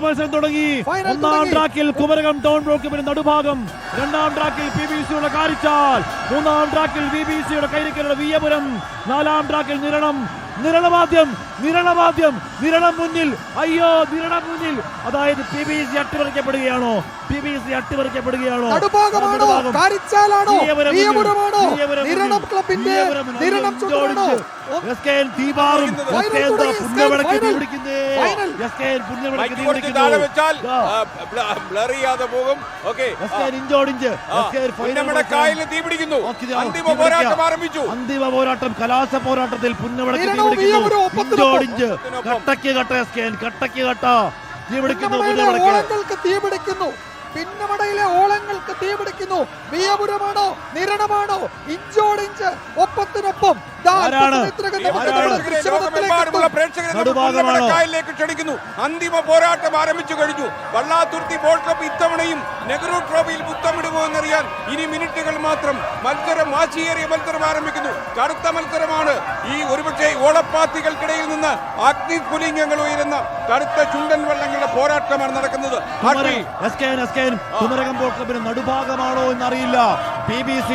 മത്സരം തുടങ്ങി. ഒന്നാം ട്രാക്കിൽ കുമരകം ടൗൺ ബ്ലോക്കിന്റെ നടുഭാഗം, രണ്ടാം ട്രാക്കിൽ PBCയുടെ കാരിച്ചാൽ, മൂന്നാം ട്രാക്കിൽ VBCയുടെ കൈരിക്കലുള്ള വിയ്യപുരം, നാലാം ട്രാക്കിൽ നിരണം മുന്നിൽ. അയ്യോ, നിരണം മുന്നിൽ. അതായത് PBC അട്ടിമറിക്കപ്പെടുകയാണോ? അന്തിമ പോരാട്ടം, കലാശ പോരാട്ടത്തിൽ പുന്നമടക്ക് തീപിടിക്കുന്നു. പിന്നമടയിലെ ഓളങ്ങൾക്ക് തീപിടിക്കുന്നു. വിയ്യപുരമാണോ നിരണമാണോ? ഇഞ്ചോടിഞ്ച് ഒപ്പത്തിനൊപ്പം ക്ഷണിക്കുന്നു. അന്തിമ പോരാട്ടം ആരംഭിച്ചു കഴിഞ്ഞു. വള്ളാതുരുത്തി ബോട്ട് ക്ലബ് ഇത്തവണയും നെഹ്റു ട്രോഫിയിൽ മുത്തമിടുമോ എന്നറിയാൻ ഇനി മിനിറ്റുകൾ മാത്രം. മത്സരം വാശിയേറിയ മത്സരം ആരംഭിക്കുന്നു. കടുത്ത മത്സരമാണ്. ഈ ഒരുപക്ഷെ ഓളപ്പാത്തികൾക്കിടയിൽ നിന്ന് അഗ്നിസ്ഫുലിംഗങ്ങൾ ഉയരുന്ന കടുത്ത ചുണ്ടൻ വള്ളങ്ങളുടെ പോരാട്ടമാണ് നടക്കുന്നത്. കുമരകം ബോട്ട് ക്ലബിന് നടുഭാഗമാണോ എന്നറിയില്ല. PBC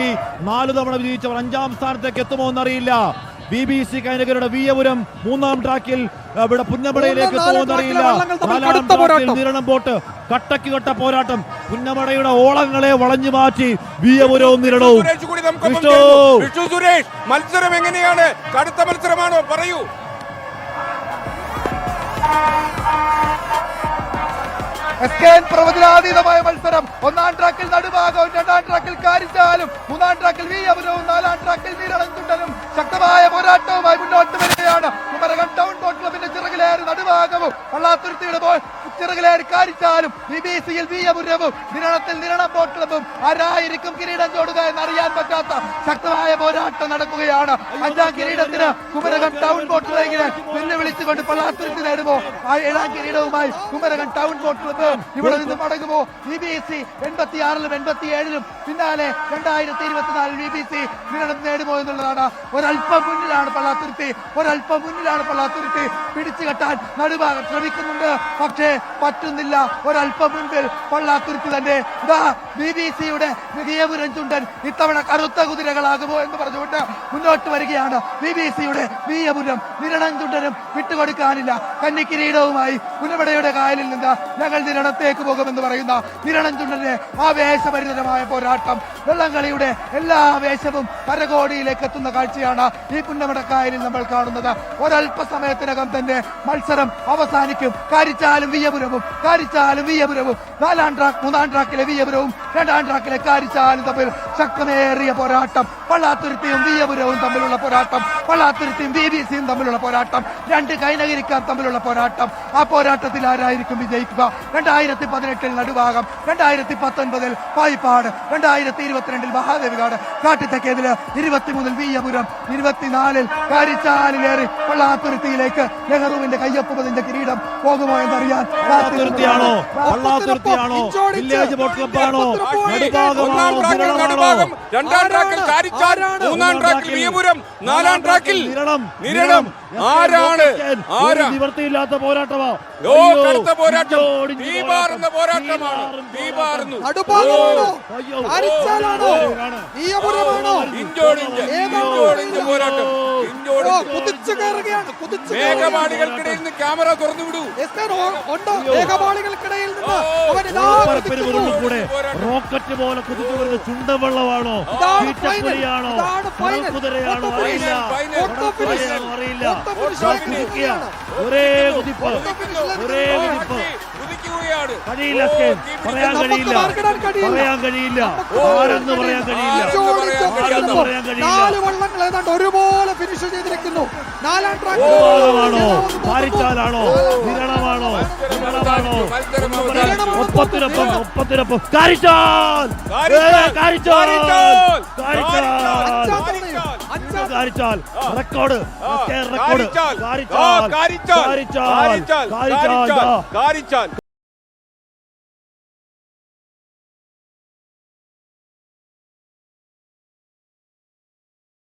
4 തവണ വിജയിച്ചവർ 5ാം സ്ഥാനത്തേക്ക് എത്തുമോ എന്നറിയില്ല. VBC കൈനകരുടെ വിയ്യപുരം 3ാം ട്രാക്കിൽ ഇവിടെ പുന്നമടയിലേക്ക് എത്തുമോ എന്നറിയില്ല. 4ാം ട്രാക്കിൽ നിരണം ബോട്ട് കട്ടക്ക് കട്ട പോരാട്ടം. പുന്നമടയുടെ ഓളങ്ങളെ വളഞ്ഞു മാറ്റി വിയ്യപുരവും നിരണവും. സുരേഷ്, മത്സരം എങ്ങനെയാണ്? കടുത്ത മത്സരമാണോ? പറയൂ. പ്രവചനാതീതമായ മത്സരം. 1ാം ട്രാക്കിൽ നടുഭാഗവും, 2ാം ട്രാക്കിൽ കാരിച്ചാലും, 3ാം ട്രാക്കിൽ വിയ്യപുരവും, 4ാം ട്രാക്കിൽ നിരണം ശക്തമായ പോരാട്ടവുമായി മുന്നോട്ട് വരികയാണ്. കുമരകം ടൗൺ ബോട്ട് ക്ലബിന്റെ ചിറകിലേറി നടുഭാഗവും, വള്ളാതുരുത്തിയുടെ ചിറകിലേറി കാരിച്ചാലും, VBCയിൽ വിയ്യപുരവും, നിരണത്തിൽ നിരണം ബോട്ട് ക്ലബും. ആരായിരിക്കും കിരീടം ചോടുക എന്നറിയാൻ പറ്റാത്ത ശക്തമായ പോരാട്ടം നടക്കുകയാണ്. 5ാം കിരീടത്തിന് കുമരകം ടൗൺ ബോട്ട് ക്ലബിനെ വെല്ലുവിളിച്ചുകൊണ്ട് വള്ളാതുരുത്തി നേടുമോ? 7ാം കിരീടവുമായി കുമരകം ടൗൺ ബോട്ട് ക്ലബ് ഇവിടെ നിന്ന് മടങ്ങുമോ? VBC 86-ലും 87-ലും പിന്നാലെ 2024 VBC നിരണം നേടുമോ എന്നുള്ളതാണ്. ഒരല്പം മുന്നിലാണ് പള്ളാത്തുരുത്തി. പിടിച്ചു കെട്ടാൻ നടുഭാഗം ശ്രമിക്കുന്നുണ്ട്, പക്ഷേ പറ്റുന്നില്ല. ഒരല്പം മുൻപിൽ പള്ളാത്തുരുത്തി തന്നെ. VBCയുടെ വിയ്യപുരം ചുണ്ടൻ ഇത്തവണ കറുത്ത കുതിരകളാകുമോ എന്ന് പറഞ്ഞുകൊണ്ട് മുന്നോട്ട് വരികയാണ്. VBCയുടെ വിയ്യപുരം നിരണം ചുണ്ടനും വിട്ടുകൊടുക്കാനില്ല. കന്നിക്കിരീടവുമായി പുന്നമടയുടെ കായലിൽ നിന്ന് ഞങ്ങൾ നിരണത്തേക്ക് പോകുമെന്ന് പറയുന്ന നിരണം ചുണ്ടന്റെ ആവേശഭരിതമായ പോരാട്ടം. വെള്ളംകളിയുടെ എല്ലാ ആവേശവും കരകോടിയിലേക്ക് എത്തുന്ന കാഴ്ചയാണ് ഈ പുന്നമടക്കായലിൽ നമ്മൾ കാണുന്നത്. ഒരല്പസമയത്തിനകം തന്നെ മത്സരം അവസാനിക്കും. കാരിച്ചാലും വിയ്യപുരവും 4ാം ട്രാക്ക് 3ാം ട്രാക്കിലെ വിയ്യപുരവും 2ാം ട്രാക്കിലെ കാരിച്ചാലും തമ്മിൽ ശക്തമേറിയ പോരാട്ടം. പള്ളാത്തുരുത്തിയും വിയ്യപുരവും തമ്മിലുള്ള പോരാട്ടം, പള്ളാത്തുരുത്തിയും VBCയും തമ്മിലുള്ള പോരാട്ടം, 2 കൈനകരിക്കാർ തമ്മിലുള്ള പോരാട്ടം. ആ പോരാട്ടത്തിൽ ആരായിരിക്കും വിജയിക്കുക? 2018 നടുഭാഗം, 2019 പായിപ്പാട്, 2022 മഹാദേവികാട്, കാട്ടിത്തക്കേതില്, 23 വിയ്യപുരം, 24 കാരിച്ചാലിലേറി പള്ളാത്തുരുത്തിയിലേക്ക് നെഹ്റുവിന്റെ കയ്യൊപ്പ് പതിഞ്ഞ കിരീടം പോകുമോ എന്നറിയാൻ വില്ലേജ് ബോട്ട് ക്ലബ്ബാണോ? നടുഭാഗം, 2ാം ട്രാക്കിൽ കാരിച്ചാൽ, 3ാം ട്രാക്കിൽ വിയ്യപുരം, 4ാം ട്രാക്കിൽ നിരണം. ആരാണ്? നിവർത്തിയില്ലാത്ത പോരാട്ടമാ. കടുത്ത പോരാട്ടം, തീപാറുന്ന പോരാട്ടമാണ്. മേഘമാളികൾക്കിടയിൽ നിന്ന് ക്യാമറ തുറന്നുവിടൂ. റോക്കറ്റ് പോലെ കുതിച്ചു വരുന്ന ചുണ്ടവെള്ളമാണോ? ചീറ്റപ്പുലിയാണോ? കുതിരയാണോ? അറിയില്ല. ഒരേ കുതിപ്പ്. പറയാൻ കഴിയില്ല. ആരെന്ന് പറയാൻ കഴിയില്ല. 4 വള്ളങ്ങൾ ഏതാണ്ട് ഒരുപോലെ ഫിനിഷ് ചെയ്തിരിക്കുന്നു. 4ാം ട്രാക്ക് കാരിച്ചാലാണോ? നിരണമാണോ? ഒപ്പത്തിനൊപ്പം കാരിച്ചാൽ. റെക്കോർഡ്. കാരിച്ചാൽ